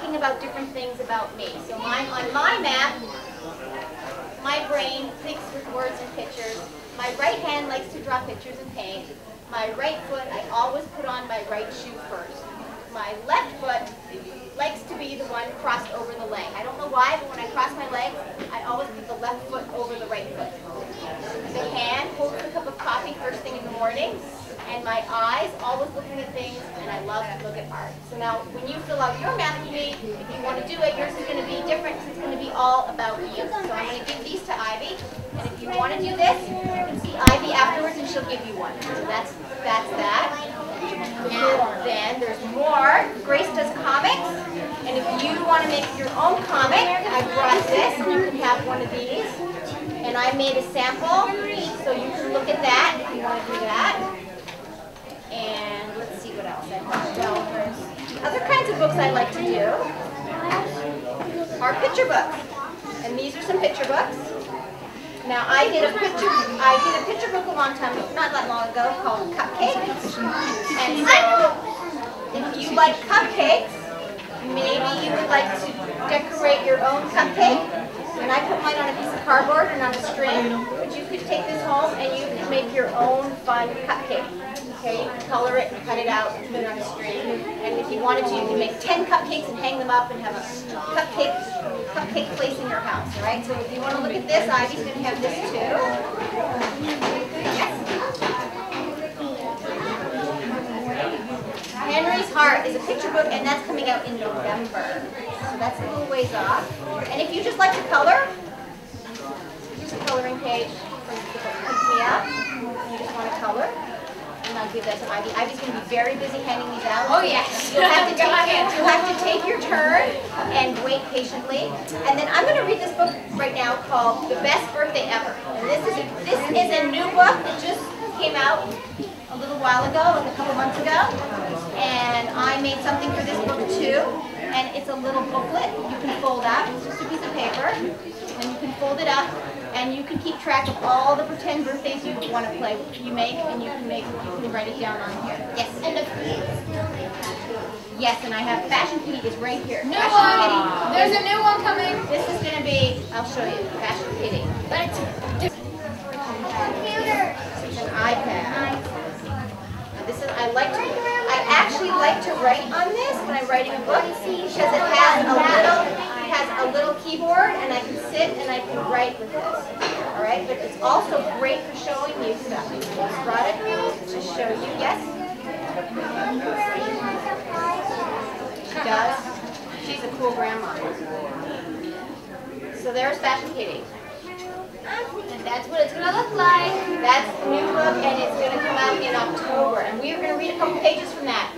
talking about different things about me. So on my map, my brain thinks with words and pictures. My right hand likes to draw pictures and paint. My right foot, I always put on my right shoe first. My left foot likes to be the one crossed over the leg. I don't know why, but when I cross my legs, I always put the left foot over the right foot. The hand holds a cup of coffee first thing in the morning, and my eyes always looking at things, and I love to look at art. So now, when you fill out your map with me, if you want to do it, yours is going to be different, because it's going to be all about you. So I'm going to give these to Ivy, and if you want to do this, you can see Ivy afterwards, and she'll give you one. So that's that. And then there's more. Grace does comics, and if you want to make your own comic, I brought this, and you can have one of these. And I made a sample, so you can look at that if you want to do that. And let's see what else I have. Well, other kinds of books I like to do are picture books, and these are some picture books. Now I did a picture book a long time, not that long ago, called Cupcakes. And so, if you like cupcakes, maybe you would like to decorate your own cupcake. And I put mine on a piece of cardboard and on a string, but you could take this home and you can make your own fun cupcake. Okay, you can color it and cut it out and put it on a string. And if you wanted to, you can make 10 cupcakes and hang them up and have a cupcake place in your house. All right. So if you want to look at this, Ivy's going to have this too. Yes. Henry's Heart is a picture book, and that's coming out in November. So that's a little ways off. And if you just like to color, here's a coloring page for pick me up. You just want to color. And I'll give that to Ivy. Ivy's going to be very busy handing these out. Oh yes. You'll have to take your turn and wait patiently. And then I'm going to read this book right now called The Best Birthday Ever. And this is a new book that just came out a little while ago, like a couple months ago. And I made something for this book too. And it's a little booklet you can fold up. It's just a piece of paper. And you can fold it up. And you can keep track of all the pretend birthdays you want to play. You make, and you can write it down on here. Yes. And yes, and I have Fashion Kitty is right here. New Fashion one. Kitty. There's a new one coming. This is going to be. I'll show you. Fashion Kitty. But it's an iPad. Now this is. I actually like to write on this when I'm writing a book because it has a little keyboard, and I can sit and I can write with this. All right, but it's also great for showing you stuff. I just brought it to show you. Yes. She does. She's a cool grandma. So there's Fashion Kitty. And that's what it's going to look like. That's the new book, and it's going to come out in October. And we are going to read a couple pages from that.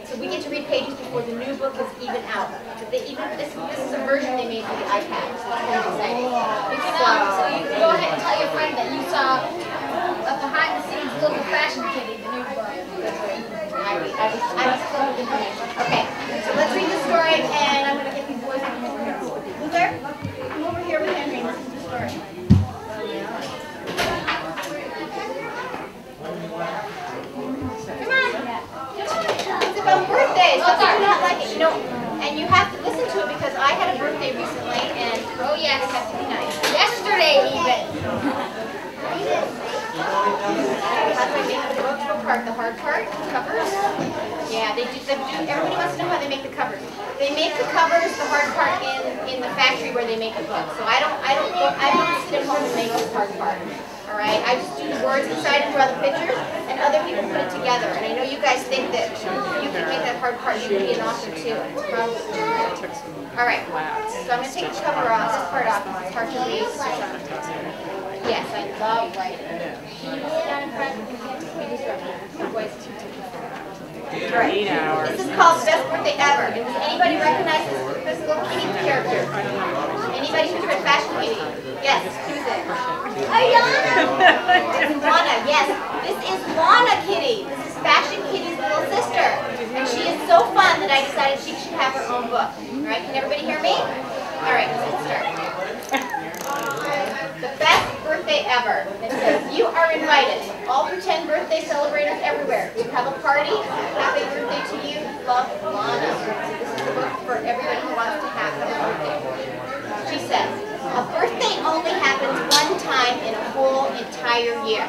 So we get to read pages before the new book is even out. But this is a version they made for the iPad, so it's kind of exciting. So you can go ahead and tell your friend that you saw a behind-the-scenes look of Fashion Kitty, the new book. I was full of information. Okay, so let's read the story, and I'm going to get these boys to come over here. Luther, come over here with Henry and listen to the story. It's about birthdays. How do you not like it? You know, and you have to listen to it because I had a birthday recently, and Oh yes. it has to be nice. Yesterday even. How do I make the book? What part? The hard part? The covers? Yeah, they do. Everybody wants to know how they make the covers. They make the covers, the hard part, in the factory where they make the book. So I don't sit at home and make this hard part. All right, I just do the words inside and draw the pictures, and other people put it together. And I know you guys think that you can make that hard part. You can be an author too. All right, so I'm going to take the cover off, this part off, because it's hard to read. Yes, I love writing. Can you sit down in front? Boys. All right. This is called The Best Birthday Ever. Does anybody recognize this little kitty character? Anybody who's read Fashion Kitty? Yes, who's it? It's Lana, yes. This is Lana Kitty. This is Fashion Kitty's little sister. And she is so fun that I decided she should have her own book. All right, can everybody hear me? All right, let's start. The best birthday ever. It says, you are invited. All pretend birthday celebrators everywhere. To have a party. Happy birthday to you. Love, Lana. So this is the book for everybody entire year.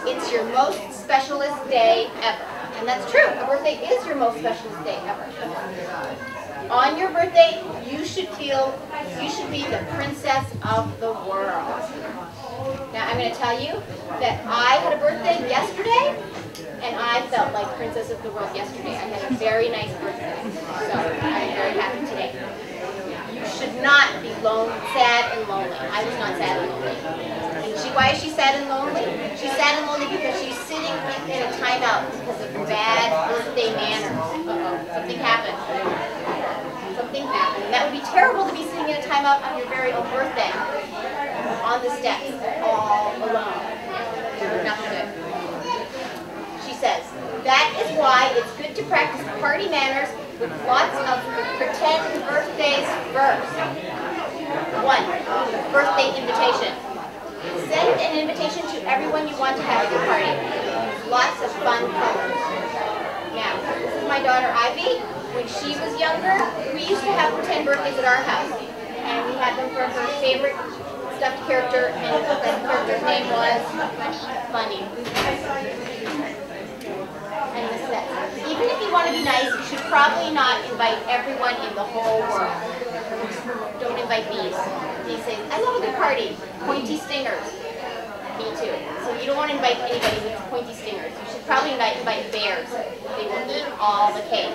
It's your most specialist day ever. And that's true. A birthday is your most specialist day ever. On your birthday, you should be the princess of the world. Now, I'm going to tell you that I had a birthday yesterday, and I felt like princess of the world yesterday. I had a very nice birthday, so I'm very happy today. You should not be sad and lonely. I was not sad and lonely. And why is she sad and lonely? She's sad and lonely because she's sitting in a timeout because of bad birthday manners. Uh-oh, something happened. Something happened. And that would be terrible to be sitting in a timeout on your very own birthday. On the steps, all alone. Not good. She says, that is why it's good to practice party manners with lots of pretend birthdays first. 1. Birthday invitation. Send an invitation to everyone you want to have at your party. Lots of fun colors. Now, this is my daughter Ivy. When she was younger, we used to have pretend birthdays at our house. And we had them for her favorite stuffed character, and that character's name was Bunny. And this says, even if you want to be nice, you should probably not invite everyone in the whole world. Don't invite bees. Bee says, I love a good party. Pointy stingers. Me too. So you don't want to invite anybody with pointy stingers. You should probably invite bears. They will eat all the cake.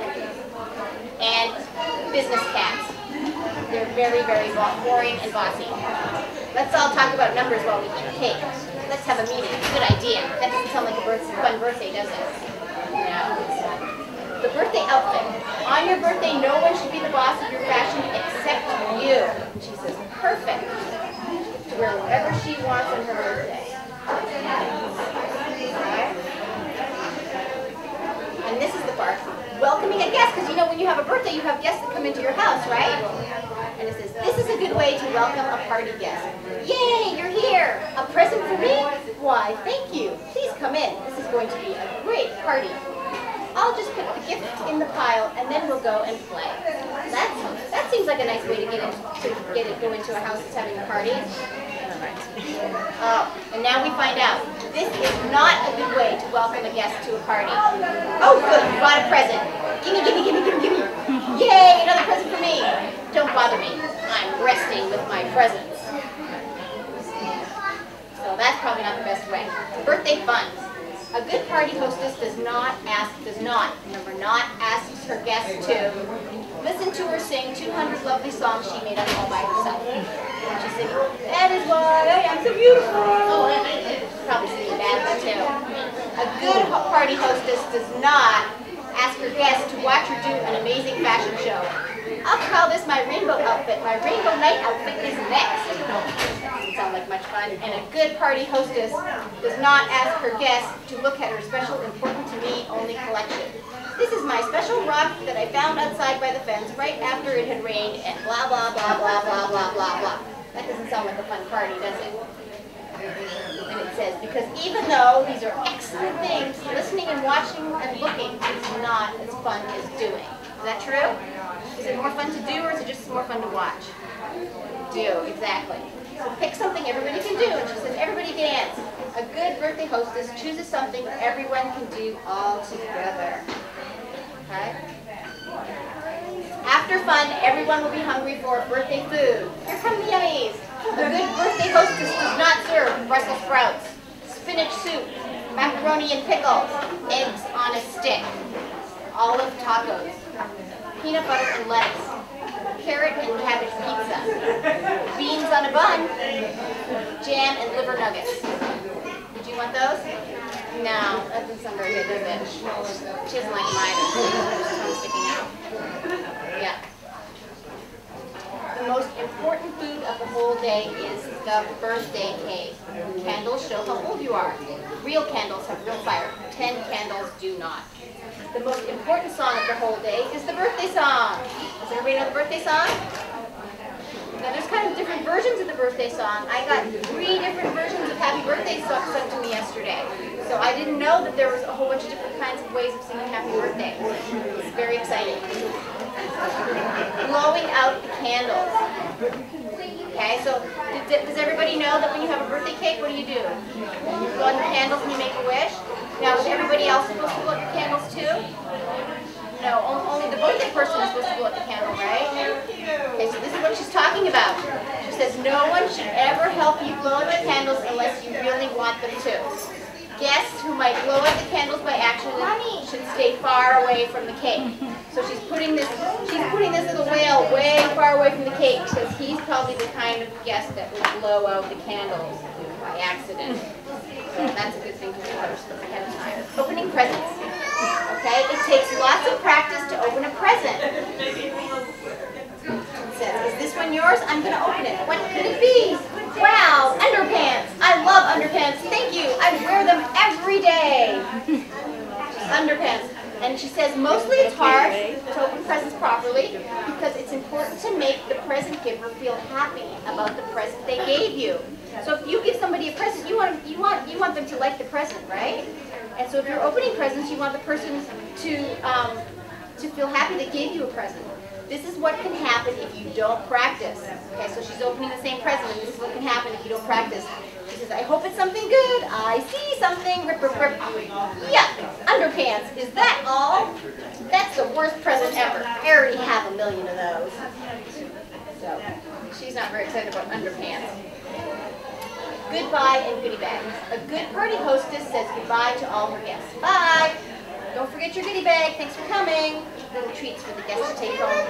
And business cats. They're very, very boring and bossy. Let's all talk about numbers while we eat cake. Let's have a meeting. Good idea. That doesn't sound like a fun birthday, does it? No. The birthday outfit. On your birthday, no one should be the boss of your fashion except you. She says, perfect. To wear whatever she wants on her birthday. Okay. And this is the part. Welcoming a guest, because you know when you have a birthday, you have guests that come into your house, right? And it says, this is a good way to welcome a party guest. Yay, you're here! A present for me? Why, thank you. Please come in. This is going to be a great party. I'll just put the gift in the pile, and then we'll go and play. That seems like a nice way to go into a house that's having a party. Oh, and now we find out, this is not a good way to welcome a guest to a party. Oh, good, you bought a present. Gimme, gimme, gimme, gimme, gimme. Yay, another present for me. Don't bother me. I'm resting with my presents. So that's probably not the best way. Birthday fun. A good party hostess does not ask her guests to listen to her sing 200 lovely songs she made up all by herself. And she's singing, that is why I am so beautiful. Probably singing badly too. A good party hostess does not ask her guests to watch her do an amazing fashion show. I'll call this my rainbow outfit. My rainbow night outfit is next. Doesn't sound like much fun. And a good party hostess does not ask her guests to look at her special, important to me only collection. This is my special rock that I found outside by the fence right after it had rained and blah, blah, blah, blah, blah, blah, blah, blah. That doesn't sound like a fun party, does it? And it says, because even though these are excellent things, listening and watching and looking is not as fun as doing. Is that true? Is it more fun to do, or is it just more fun to watch? Do, exactly. So pick something everybody can do, and she says, everybody dance. A good birthday hostess chooses something everyone can do all together. Okay? After fun, everyone will be hungry for birthday food. Here come the yummies. A good birthday hostess does not serve Brussels sprouts, spinach soup, macaroni and pickles, eggs on a stick, olive tacos, peanut butter and lettuce, carrot and cabbage pizza, beans on a bun, jam and liver nuggets. Did you want those? No, that doesn't sound very good, does it? She doesn't like them either. Her tongue sticking out. Yeah. The most important food of the whole day is the birthday cake. Candles show how old you are. Real candles have real fire. 10 candles do not. The most important song of the whole day is the birthday song. Does everybody know the birthday song? Now there's kind of different versions of the birthday song. I got 3 different versions of Happy Birthday sent to me yesterday. So I didn't know that there was a whole bunch of different kinds of ways of singing Happy Birthday. It's very exciting. Blowing out the candles. Okay, so Does everybody know that when you have a birthday cake, what do? You blow out your candles and you make a wish? Now, is everybody else supposed to blow out your candles too? No, only the birthday person is supposed to blow out the candle, right? Okay, so this is what she's talking about. She says no one should ever help you blow out the candles unless you really want them to. Guests who might blow out the candles by accident should stay far away from the cake. So she's putting this little whale way far away from the cake because he's probably the kind of guest that would blow out the candles by accident. So that's a good thing to do ahead of time. Opening presents. Okay, it takes lots of practice to open a present. It says, is this one yours? I'm going to open it. What could it be? Wow, underpants. I love underpants. Thank you. I wear them every day. Underpants. And she says mostly it's hard to open presents properly because it's important to make the present giver feel happy about the present they gave you. So if you give somebody a present, you want them to like the present, right? And so if you're opening presents, you want the person to feel happy they gave you a present. This is what can happen if you don't practice. Okay, so she's opening the same present, and this is what can happen if you don't practice. She says, I hope it's something good. I see something. Rip, rip, rip. Yuck. Underpants. Is that all? That's the worst present ever. I already have a million of those. So she's not very excited about underpants. Goodbye and goodie bags. A good party hostess says goodbye to all her guests. Bye. Don't forget your goodie bag. Thanks for coming. Little treats for the guests to take home.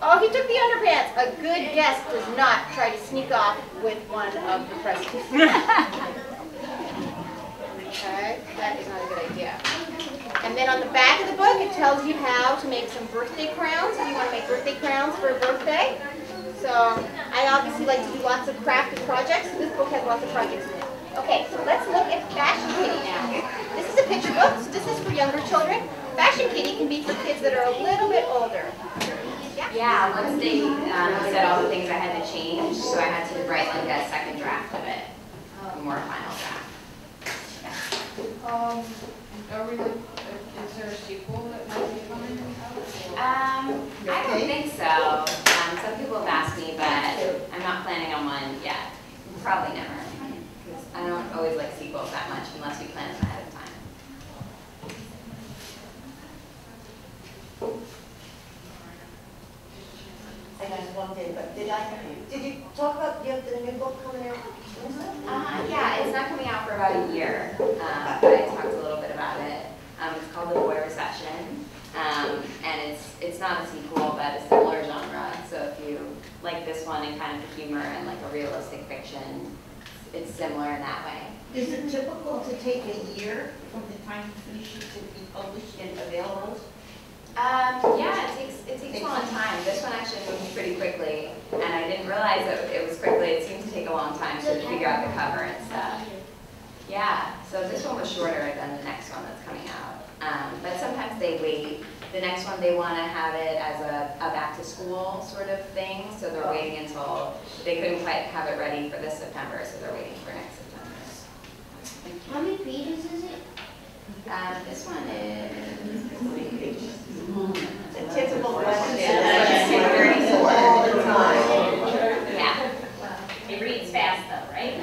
Oh, he took the underpants. A good guest does not try to sneak off with one of the presents. Okay, that is not a good idea. And then on the back of the book, it tells you how to make some birthday crowns. If you want to make birthday crowns for a birthday. So I obviously like to do lots of crafty projects. This book has lots of projects in it. Okay, so let's look at Fashion Kitty now. This is a picture book, so this is for younger children. Fashion Kitty can be for kids that are a little bit older. Yeah, once they said all the things I had to change, so I had to write like a second draft of it, a more final draft. Is there a sequel that might be coming out? I don't think so. Some people have asked me, but I'm not planning on one yet. Probably never. Because I don't always like sequels that much unless you plan them ahead of time. I got one thing, but did you talk about the new book coming out? Yeah, it's not coming out for about a year, but I talked a little bit about it. It's called The Boy Recession, and it's not a sequel, but a similar genre. So if you like this one and kind of the humor and like a realistic fiction, it's similar in that way. Is it typical to take a year from the time you finish it to be published and available? Yeah, it takes a long time. This one actually moved pretty quickly, and I didn't realize that it was quickly. It seemed to take a long time to figure out the cover and stuff. Yeah, so this one was shorter than the next one that's coming out. But sometimes they wait. The next one, they want to have it as a back-to-school sort of thing, so they're waiting until they couldn't quite have it ready for this September, so they're waiting for next September. How many pages is it? This one is... The typical question. All the time. Yeah. It reads fast though, right?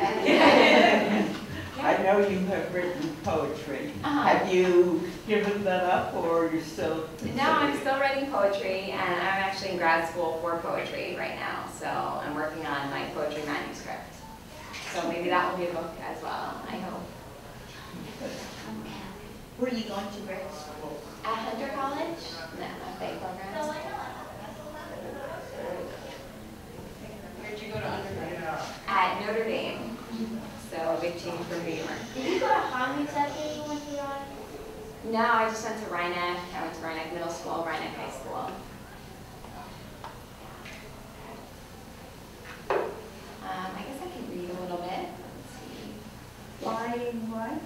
I know you have written poetry. Have you given that up, or you're still? No, I'm still writing poetry, and I'm actually in grad school for poetry right now, so I'm working on my poetry manuscript. So maybe that will be a book as well, I hope. Where are you going to grad school? At Hunter College? No, not FAE programs. Where'd you go to undergrad? At Notre Dame. So a big change from New York. Did you go to Hogwarts after you went to Ryan? No, I just went to Rhinebeck. I went to Rhinebeck Middle School, Rhinebeck High School. I guess I can read a little bit. Let's see. Flying what?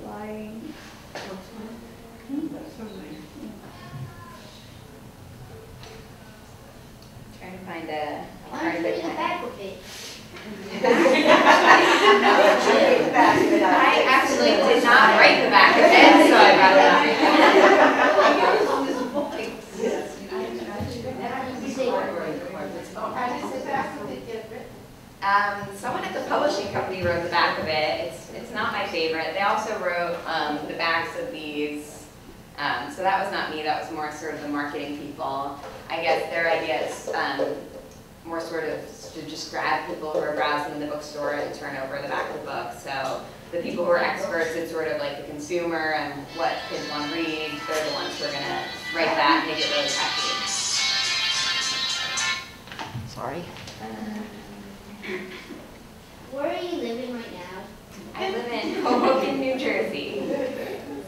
Flying. That's so nice. Trying to find a Why part don't of you it. read the back of it? I actually did not write the back of it, so I got it. Someone at the publishing company wrote the back of it. It's not my favorite. They also wrote the backs of these. So that was not me. That was more sort of the marketing people. I guess their idea is more sort of to just grab people who are browsing the bookstore and turn over the back of the book. So the people who are experts, it's sort of like the consumer and what kids want to read. They're the ones who are going to write that and make it really catchy. Sorry. Where are you living right now? I live in Hoboken, New Jersey.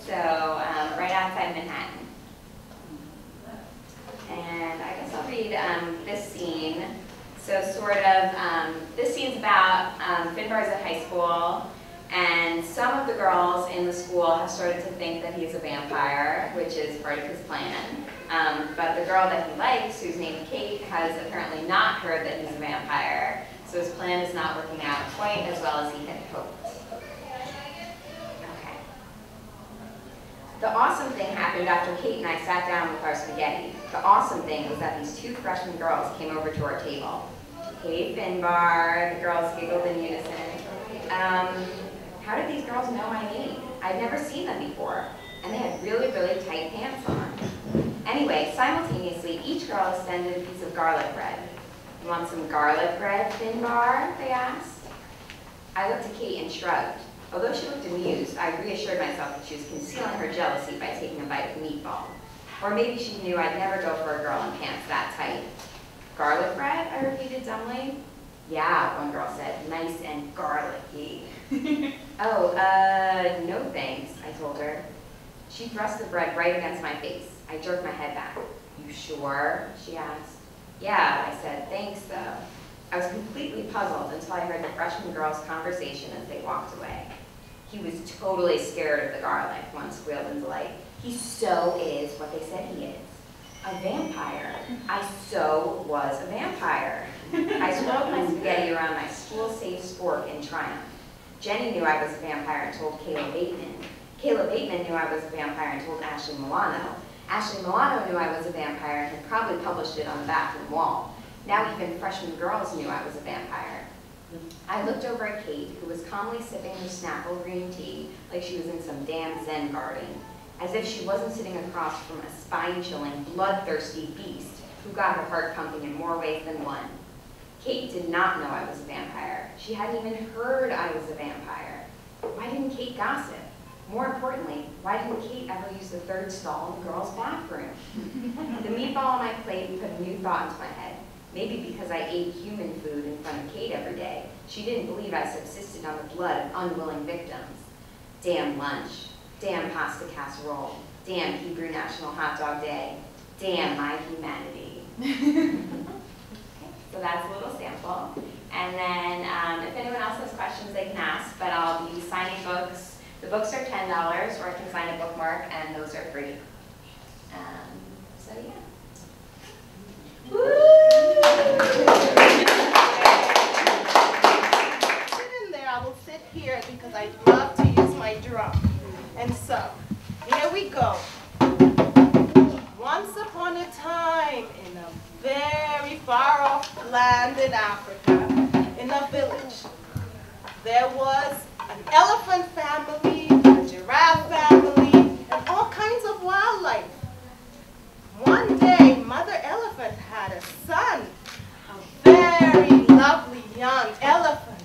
So right outside Manhattan. And I guess I'll read this scene. So sort of, this scene's about Finbar's at high school, and some of the girls in the school have started to think that he's a vampire, which is part of his plan. But the girl that he likes, who's named Kate, has apparently not heard that he's a vampire, so his plan is not working out quite as well as he had hoped. Okay. The awesome thing happened after Kate and I sat down with our spaghetti. The awesome thing was that these two freshman girls came over to our table. Hey, Finbar, the girls giggled in unison. How did these girls know my name? I'd never seen them before, and they had really, really tight pants on. Anyway, simultaneously, each girl extended a piece of garlic bread. You want some garlic bread, Finbar? They asked. I looked at Kate and shrugged. Although she looked amused, I reassured myself that she was concealing her jealousy by taking a bite of meatball. Or maybe she knew I'd never go for a girl in pants that tight. Garlic bread? I repeated dumbly. Yeah, one girl said, nice and garlicky. Oh, no thanks, I told her. She thrust the bread right against my face. I jerked my head back. You sure? She asked. Yeah, I said, thanks though. I was completely puzzled until I heard the freshman girl's conversation as they walked away. He was totally scared of the garlic, one squealed in delight. He so is what they said he is. A vampire. I so was a vampire. I swirled my spaghetti around my school-safe spork in triumph. Jenny knew I was a vampire and told Kayla Bateman. Kayla Bateman knew I was a vampire and told Ashley Milano. Ashley Milano knew I was a vampire and had probably published it on the bathroom wall. Now even freshman girls knew I was a vampire. I looked over at Kate, who was calmly sipping her Snapple green tea like she was in some damn Zen garden, as if she wasn't sitting across from a spine-chilling, bloodthirsty beast who got her heart pumping in more ways than one. Kate did not know I was a vampire. She hadn't even heard I was a vampire. Why didn't Kate gossip? More importantly, why didn't Kate ever use the third stall in the girls' bathroom? The meatball on my plate put a new thought into my head. Maybe because I ate human food in front of Kate every day, she didn't believe I subsisted on the blood of unwilling victims. Damn lunch. Damn pasta casserole. Damn Hebrew National Hot Dog Day. Damn my humanity. So that's a little sample. And then if anyone else has questions, they can ask, but I'll be signing books. The books are $10, or I can sign a bookmark, and those are free. So yeah. Sit in there. I will sit here because I love to use my drum. And so, here we go. Once upon a time, in a very far-off land in Africa, in a village, there was an elephant family, a giraffe family, and all kinds of wildlife. One day, Mother Elephant had a son, a very lovely young elephant,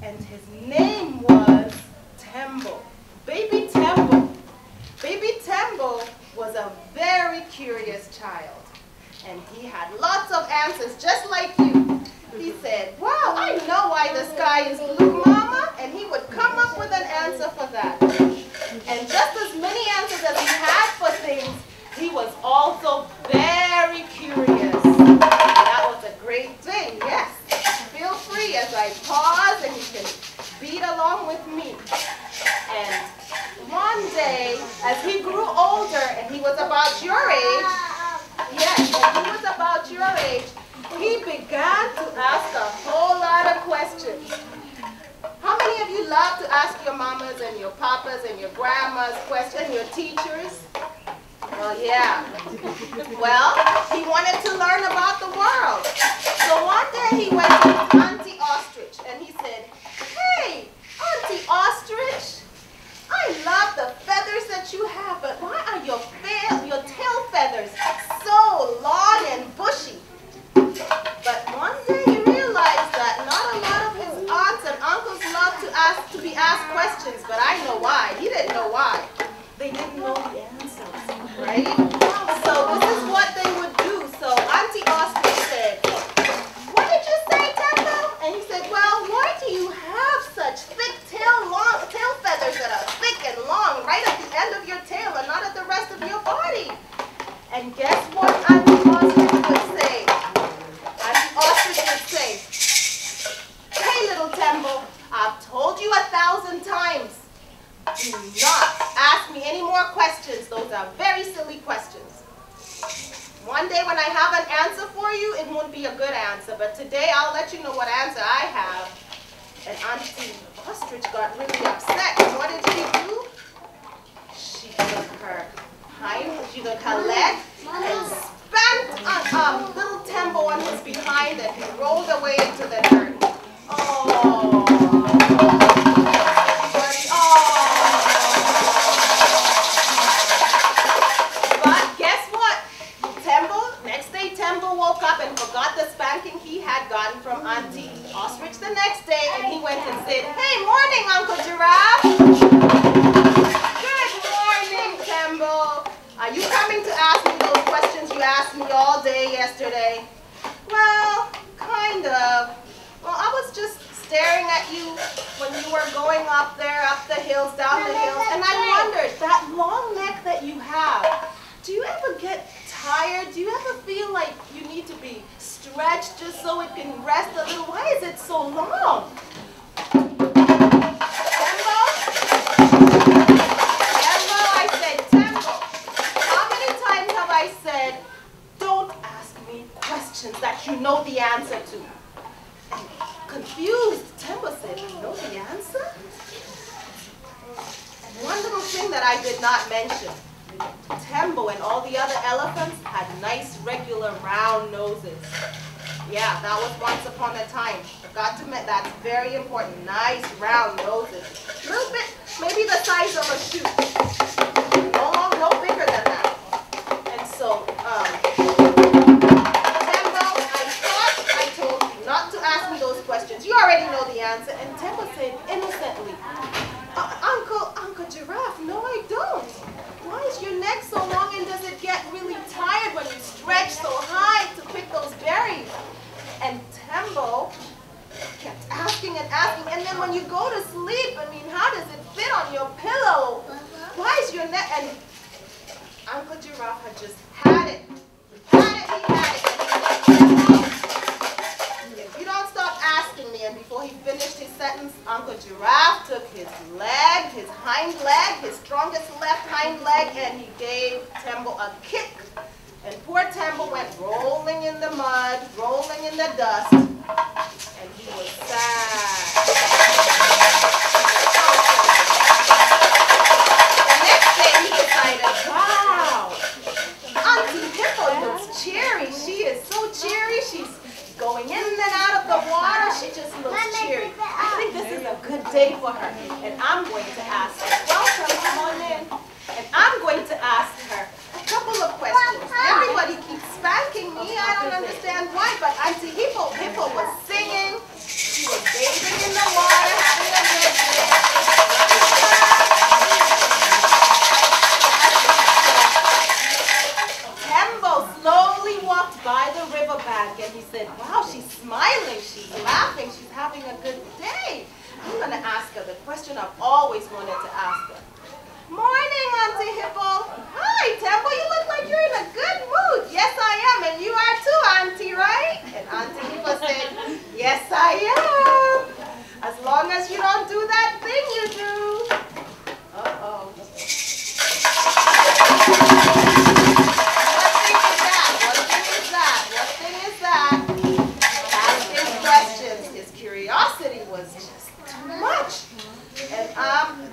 and his name was Tembo. Baby Tembo. Baby Tembo was a very curious child, and he had lots of answers, just like you. He said, wow, I know why the sky is blue, Mama, and he would come up with an answer for that. And just as many answers as he had for things, he was also very curious. And that was a great thing, yes. Feel free as I pause and you can beat along with me. And one day, as he grew older and he was about your age, yes, when he was about your age, he began to ask a whole lot of questions. How many of you love to ask your mamas and your papas and your grandmas questions, your teachers? Well, yeah. Well, he wanted to learn about the world. So one day he went to his Auntie Oscar be a good answer, but today I'll let you know what answer I have. And Auntie Ostrich got really upset. And what did she do? She took her leg and spanked little Tembo on his behind, and he rolled away into the dirt. Oh. But guess what? Next day Tembo woke up and forgot the spanking he had gotten from Auntie Ostrich the next day, and he went and said, "Hey, morning, Uncle Giraffe." "Good morning, Tembo. Are you coming to ask me those questions you asked me all day yesterday?" "Well, kind of. Well, I was just staring at you when you were going up there, up the hills, down the hills, and I wondered, that long neck that you have, do you ever get tired? Do you ever feel like you need to be stretched just so it can rest a little? Why is it so long?" "Tembo? Tembo," I said, "Tembo, how many times have I said, don't ask me questions that you know the answer to?" And confused, Tembo said, "You know the answer?" And one little thing that I did not mention, Tembo and all the other elephants had nice, regular, round noses. Yeah, that was once upon a time. Forgot to mention, that's very important. Nice, round noses. A little bit, maybe the size of a shoe. No bigger than that. And so, Tembo, I thought I told you not to ask me those questions. You already know the answer. And Tembo said innocently, Uncle Giraffe, no I don't. Why is your neck so long, and does it get really tired when you stretch so high to pick those berries? And Tembo kept asking and asking, and then when you go to sleep, I mean, how does it fit on your pillow? Why is your neck? And Uncle Giraffe had just had it. He had it. If you don't stop asking me, and before he finished his sentence, Uncle Giraffe took his leg, his hind leg, his strongest left hind leg, and he gave Tembo a kick. And poor Tembo went rolling in the mud, rolling in the dust, and he was sad. The next day he decided, wow, Auntie Hippo looks cheery. She is so cheery. She's going in and out of the water. She just looks cheery. I think this is a good day for her. And I'm going to ask her, welcome, come on in. And I'm going to ask her a couple of questions. Everybody keeps spanking me. I don't understand why, but Auntie Hippo was singing. She was bathing in the water, having a good day. Tembo slowly walked by the riverbank, and he said, wow, she's smiling, she's laughing, she's having a good day. I'm going to ask her the question I've always wanted to ask her. Morning, Auntie Hippo. Hi, Tembo, you look like you're in a good mood. Yes, I am, and you are too, Auntie, right? And Auntie Hippo said, yes, I am. As long as you don't do that thing you do. Uh-oh. What thing is that? What thing is that? Asking questions. His curiosity was just too much. And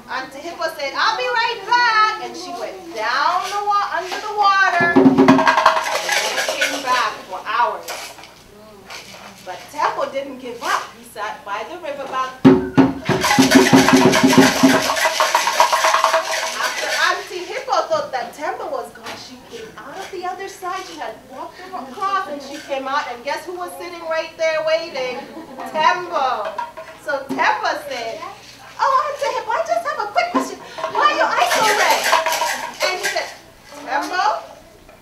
Auntie Hippo said, I'll be right back. And she went down under the water and came back for hours. But Tembo didn't give up. He sat by the riverbank. After Auntie Hippo thought that Tembo was gone, she came out of the other side. She had walked across and she came out, and guess who was sitting right there waiting? Tembo. So Tembo said, oh, Auntie Hippo, I just have a quick question. Why are your eyes so red? And he said, Tembo,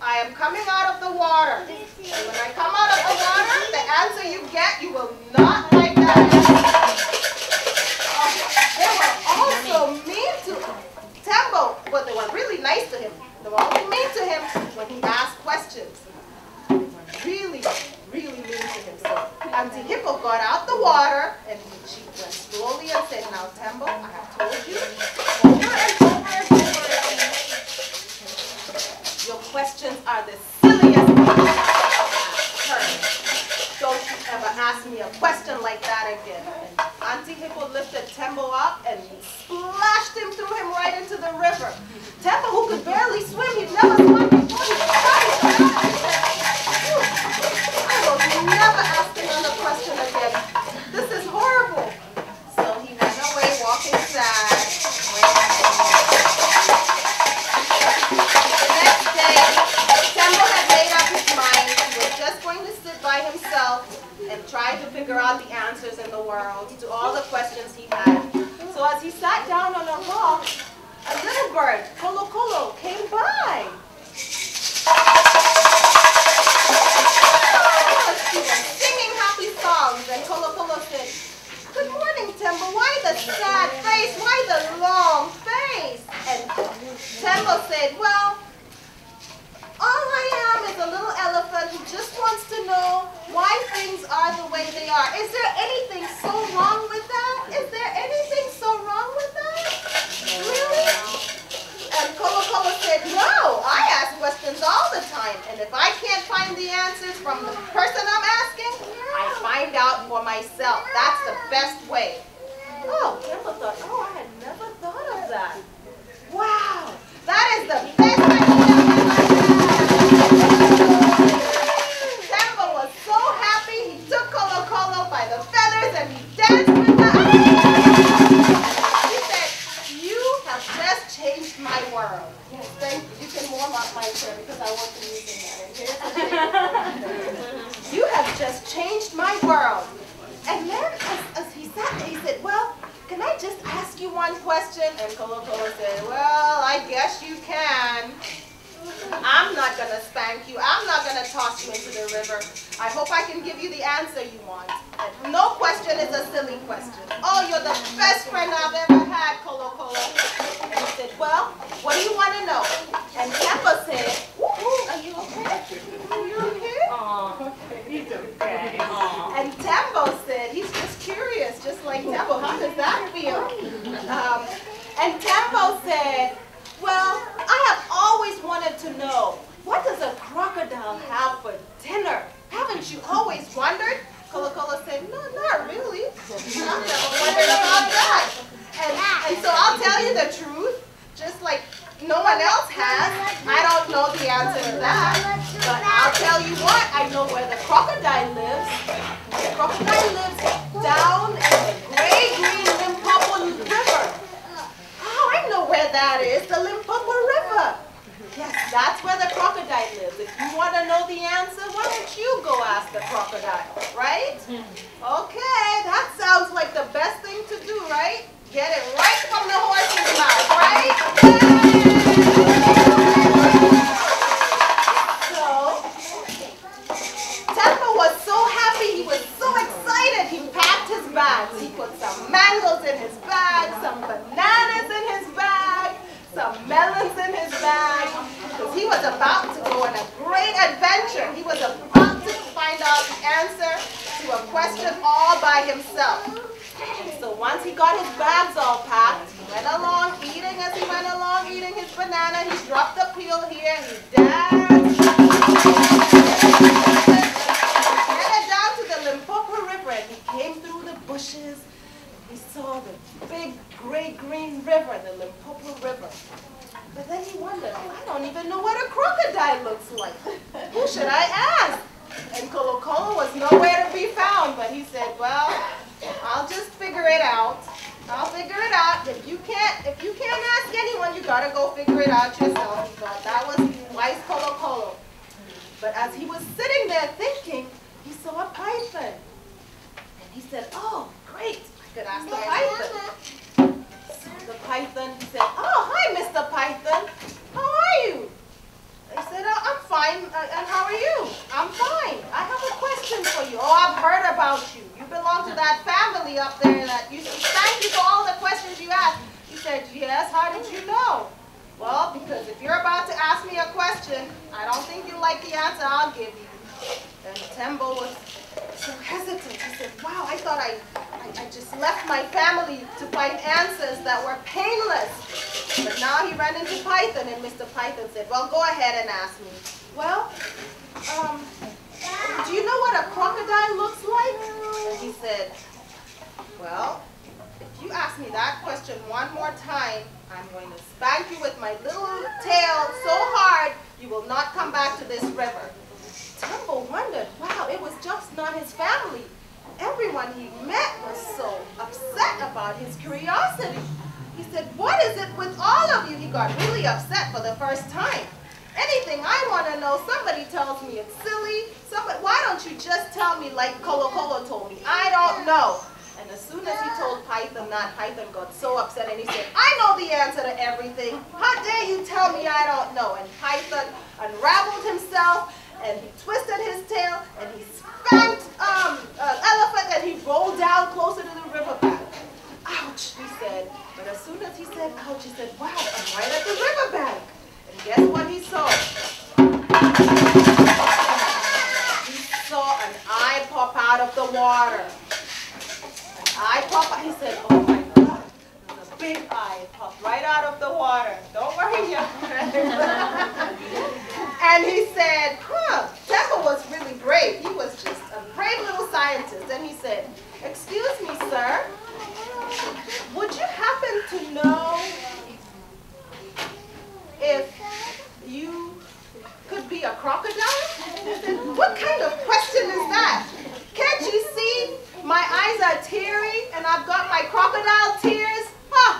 I am coming out of the water. And when I come out of the water, the answer you get, you will not like that answer. They were also mean to Tembo, but they were really nice to him. They were only mean to him when he asked questions. They were really, really mean to him. So Auntie Hippo got out the water, and she went slowly and said, now, Tembo, I have told you over and over and over again. Your questions are the silliest things I've ever heard. me a question like that again. And Auntie Hippo lifted Tembo up and splashed him, threw him right into the river. Tembo, who could barely swim, he'd never swum before, he cried. I will never ask another question again. This is horrible. So he went away walking sad. The next day, Tembo had made up his mind. He was just going to sit by himself and try to figure out the answers in the world to all the questions he had. So as he sat down on a rock, a little bird, Colo Colo, came by. She was singing happy songs, and Colo Colo said, "Good morning, Tembo. Why the sad face? Why the long face?" And Tembo said, "Well, all I am is a little elephant who just wants to know why things are the way they are. Is there anything so wrong with that? Is there anything so wrong with that? Really?" And Colo Colo said, "No, I ask questions all the time. And if I can't find the answers from the person I'm asking, I find out for myself. That's the best way." Oh, Tembo thought, oh, I had never thought of that. Wow, that is the best idea Tembo was so happy, he took Colo Colo by the feathers and he danced with her. He said, "You have just changed my world." Yes, thank you. You can warm up my chair because I want to use that. And here's the thing. "You have just changed my world." And then as he sat there, he said, "Well, can I just ask you one question?" And Colo Colo said, "Well, I guess you can. I'm not going to spank you. I'm not going to toss you into the river. I hope I can give you the answer you want. And no question is a silly question. Oh, you're the best friend I've ever had, Colo Colo." And he said, "Well, what do you want to know?" And Tembo said, "Woo-hoo, are you okay? Are you okay?" Aw, he's okay. Aw. And Tembo said, he's just curious, just like Tembo. How does that feel? And Tembo said, "Well, I have always wanted to know, what does a crocodile have for dinner? Haven't you always wondered?" Colo Colo said, "No, not really. I've never wondered about that." And so I'll tell you the truth, just like no one else has. I don't know the answer to that. But I'll tell you what, I know where the crocodile lives. The crocodile lives down in the gray-green Limpopo River. Oh, I know where that is, the Limpopo River. Yes, that's where the crocodile lives. If you want to know the answer, why don't you go ask the crocodile, right? Okay, that sounds like the best thing to do, right? Get it right from the horse's mouth, right? So, Tembo was so happy, he was so excited, he packed his bags. He put some mangoes in his bag, some bananas in his bag, some melons in his bag, because he was about to go on a great adventure. He was about to find out the answer to a question all by himself. So once he got his bags all packed, he went along eating as he went along, eating his banana. He dropped the peel here, he danced. He headed down to the Limpopo River and he came through the bushes. He saw the big gray-green river, the Limpopo River. But then he wondered, I don't even know what a crocodile looks like. Who should I ask? And Colo Colo was nowhere to be found, but he said, well, I'll just figure it out. I'll figure it out. If you can't ask anyone, you gotta go figure it out yourself. He thought that was wise Colo Colo. But as he was sitting there thinking, he saw a python. And he said, oh, great, I could ask the python. So the python said, oh, hi, Mr. Python. How are you? He said, oh, I'm fine, and how are you? I'm fine. I have a question for you. Oh, I've heard about you. You belong to that family up there that you thank you for all the questions you asked. He said, yes, how did you know? Well, because if you're about to ask me a question, I don't think you like the answer I'll give you. And Tembo was so hesitant. He said, wow, I thought I just left my family to find answers that were painless. But now he ran into Python, and Mr. Python said, well, go ahead and ask me. Well, do you know what a crocodile looks like? And said, well, if you ask me that question one more time, I'm going to spank you with my little tail so hard you will not come back to this river. Temple wondered, wow, it was just not his family. Everyone he met was so upset about his curiosity. He said, what is it with all of you? He got really upset for the first time. Anything I want to know, somebody tells me it's silly. Why don't you just tell me like Colo Colo told me? I don't know. And as soon as he told Python that, Python got so upset and he said, I know the answer to everything. How dare you tell me I don't know? And Python unraveled himself and he twisted his tail and he spanked elephant and he rolled down closer to the riverbank. Ouch, he said. But as soon as he said ouch, he said, wow, I'm right at the riverbank. And guess what he saw? He saw an eye pop out of the water. Eye pop out. He said, oh my God, there's a big eye popped right out of the water. Don't worry, young friend. And he said, Temple was really brave. He was just a brave little scientist. And he said, excuse me, sir, would you happen to know if you could be a crocodile? I said, what kind of question is that? Can't you see my eyes are teary and I've got my crocodile tears?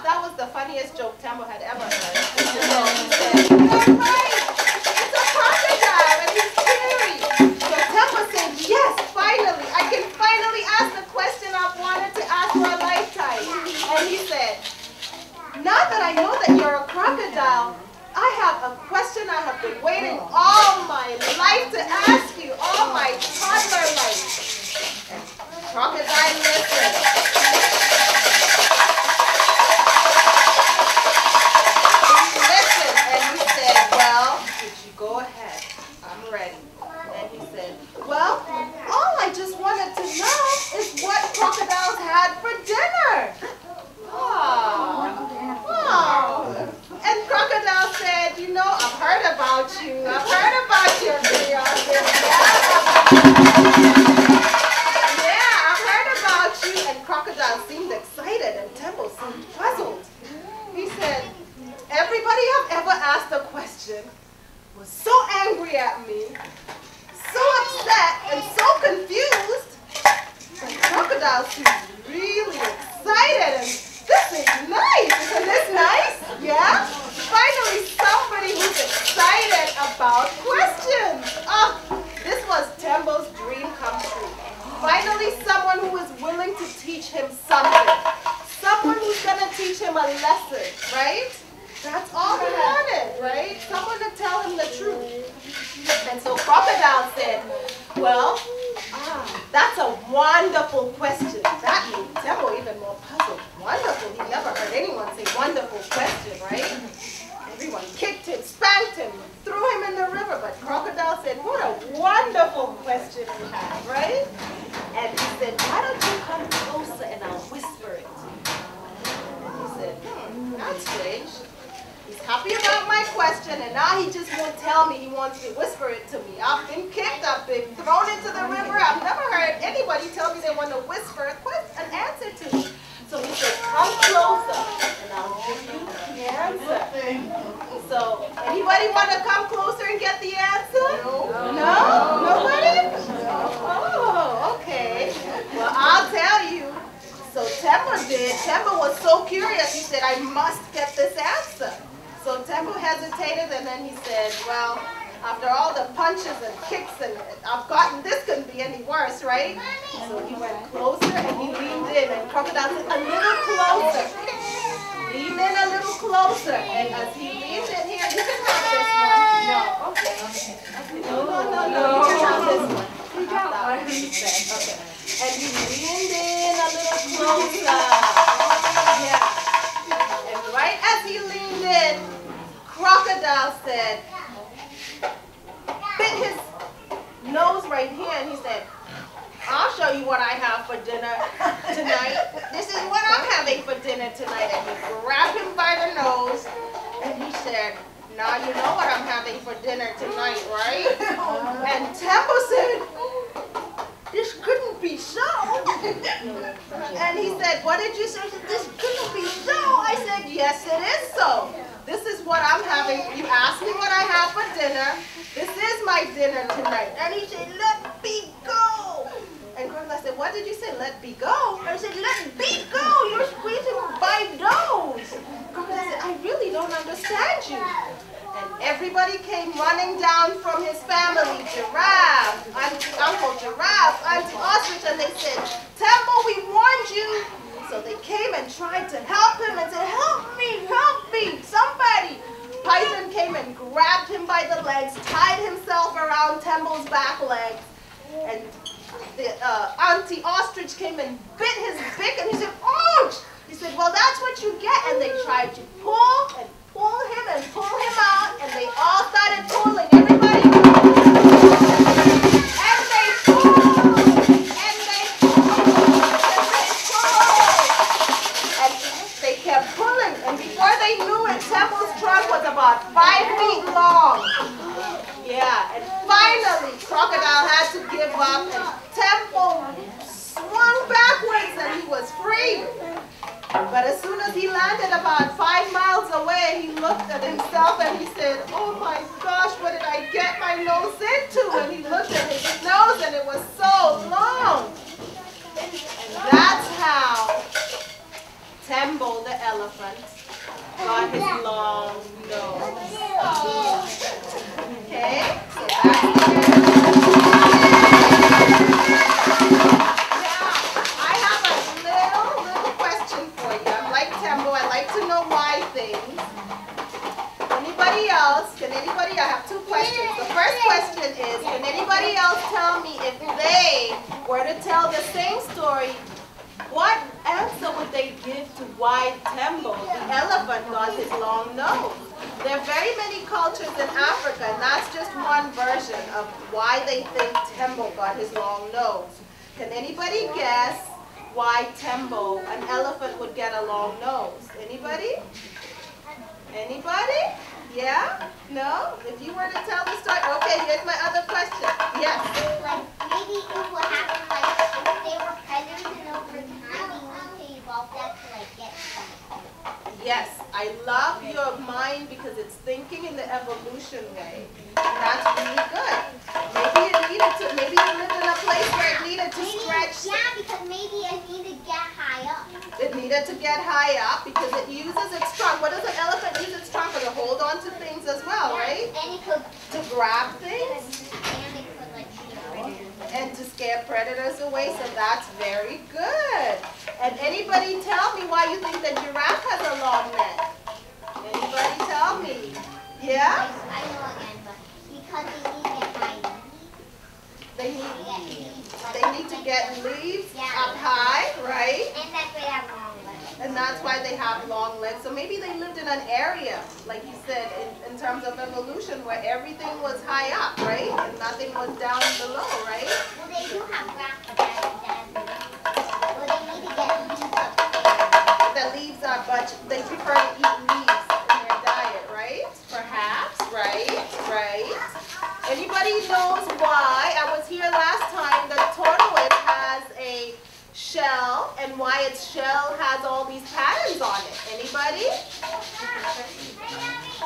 That was the funniest joke Temple had ever heard. So he said, you're right, it's a crocodile and he's teary. So Temple said, yes, finally, I can finally ask the question I've wanted to ask for a lifetime. And he said, now that I know that you're a crocodile, I have a question I have been waiting all my life to ask you, all my toddler life. Crocodile listened. He listened and he said, well, could you go ahead? I'm ready. And he said, well, all I just wanted to know is what crocodiles had for dinner. And Crocodile said, you know, I've heard about you. I've heard about your curiosity. Yeah, I've heard about you. And Crocodile seemed excited and Temple seemed puzzled. He said, everybody I've ever asked a question was so angry at me, so upset and so confused. And Crocodile seemed really excited and this is nice. Isn't this nice? Yeah? Finally, somebody who's excited about questions. This was Temple's dream come true. Finally, someone who is willing to teach him something. Someone who's going to teach him a lesson, right? That's all he wanted, right? Someone to tell him the truth. And so Crocodile said, well, that's a wonderful question. That made Temple even more puzzled. Wonderful. He never heard anyone say wonderful question, right? Everyone kicked him, spanked him, threw him in the river. But Crocodile said, what a wonderful question you have, right? And he said, why don't you come closer and I'll whisper it to you? And he said, that's strange. He's happy about my question, and now he just won't tell me. He wants to whisper it to me. I've been kicked, I've been thrown into the river. I've never heard anybody tell me they want to whisper an answer to me. So he said, come closer, and I'll give you the answer. So, anybody want to come closer and get the answer? No? Nobody? Oh, okay. Well, I'll tell you. So Temple did. Temple was so curious, he said, I must get this answer. So Temple hesitated and then he said, well, after all the punches and kicks and I've gotten, this couldn't be any worse, right? So he went closer and he leaned in and Crocodile said, a little closer. Lean in a little closer. And as he leaned in here, you can have this one. No, okay. No. You can have this one. You got one. Okay. And he leaned in a little closer. Yeah. And right as he leaned in, Crocodile said, bit his nose right here, and he said, I'll show you what I have for dinner tonight. This is what I'm having for dinner tonight. And he grabbed him by the nose, and he said, now you know what I'm having for dinner tonight, right? And Temple said, this couldn't be so. And he said, what did you say? He said, this couldn't be so. I said, yes, it is so. This is what I'm having. You asked me what I have for dinner. This is my dinner tonight. And he said, let me go. And Grandma said, what did you say? Let me go? I said, let me go. You're squeezing my nose. Grandma said, I really don't understand you. And everybody came running down from his family, Giraffe, Uncle Giraffe, Auntie Ostrich, and they said, Temple, we warned you. So they came and tried to help him and said, help me, somebody. Python came and grabbed him by the legs, tied himself around Temple's back legs, and the Auntie Ostrich came and bit his beak, and he said, ouch! He said, well, that's what you get. And they tried to pull him out, and they all started pulling. Everybody and they pulled, and they pulled, and they kept pulling, and before they knew it, Temple's trunk was about 5 feet long. Yeah, and finally, Crocodile had to give up, and Temple swung backwards, and he was free. But as soon as he landed about 5 miles away, he looked at himself and he said, oh my gosh, what did I get my nose into? And he looked at his nose and it was so long. And that's how Tembo the elephant got his long nose. Okay? So that's I have 2 questions. The first question is, can anybody else tell me if they were to tell the same story, what answer would they give to why Tembo, the elephant, got his long nose? There are very many cultures in Africa, and that's just one version of why they think Tembo got his long nose. Can anybody guess why Tembo, an elephant, would get a long nose? Anybody? Anybody? Yeah? No? If you were to tell the story, okay, here's my other question. Yes? Like, maybe it would happen, like, if they were predators and over time they need to evolve that to, like, get Yes, I love your mind because it's thinking in the evolution way. And that's really good. Maybe it lived in a place where it needed to stretch. Yeah, because maybe it needed to get high up. It needed to get high up because it uses its trunk. What does an elephant use its trunk for? To hold on to things as well, right? And it could, to grab things. and it could, like, And to scare predators away, so that's very good. And anybody tell me why you think the giraffe has a long neck? Anybody tell me? Yeah? I know again, but because they need to get high. They need to get leaves up high, right? And that's why they have long legs. And that's why they have long legs. So maybe they lived in an area, like you said, in terms of evolution, where everything was high up, right? And nothing was down below, right? Well, they do have grass, but well, they need to get leaves up there. The leaves are, but they prefer to eat leaves in their diet, right? Perhaps, right. Anybody knows why? I was here last time. The tortoise has a shell, and why its shell has all these patterns on it. Anybody?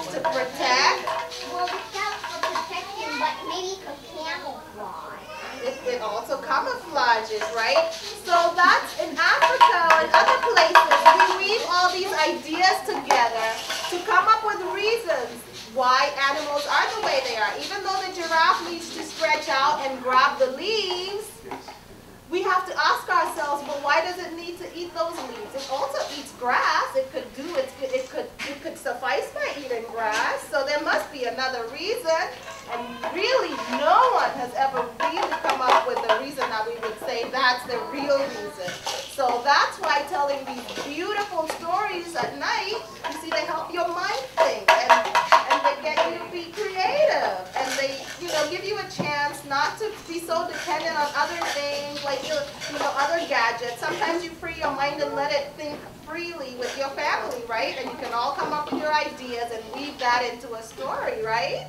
To protect? Well, the shell for protection, but maybe for camouflage. It also camouflages, right? So that's in Africa and other places. We weave all these ideas together to come up with reasons why animals are the way they are. Even though the giraffe needs to stretch out and grab the leaves, we have to ask ourselves, well, why does it need to eat those leaves? It also eats grass. It could suffice by eating grass. So there must be another reason. And really, no one has ever really come up with a reason that we would say that's the real reason. So that's why telling these beautiful stories at night, you see, they help your mind think, and they get you to be creative, and they, give you a chance not to be so dependent on other things like other gadgets. Sometimes you free your mind and let it think freely with your family, right? And you can all come up with your ideas and weave that into a story, right?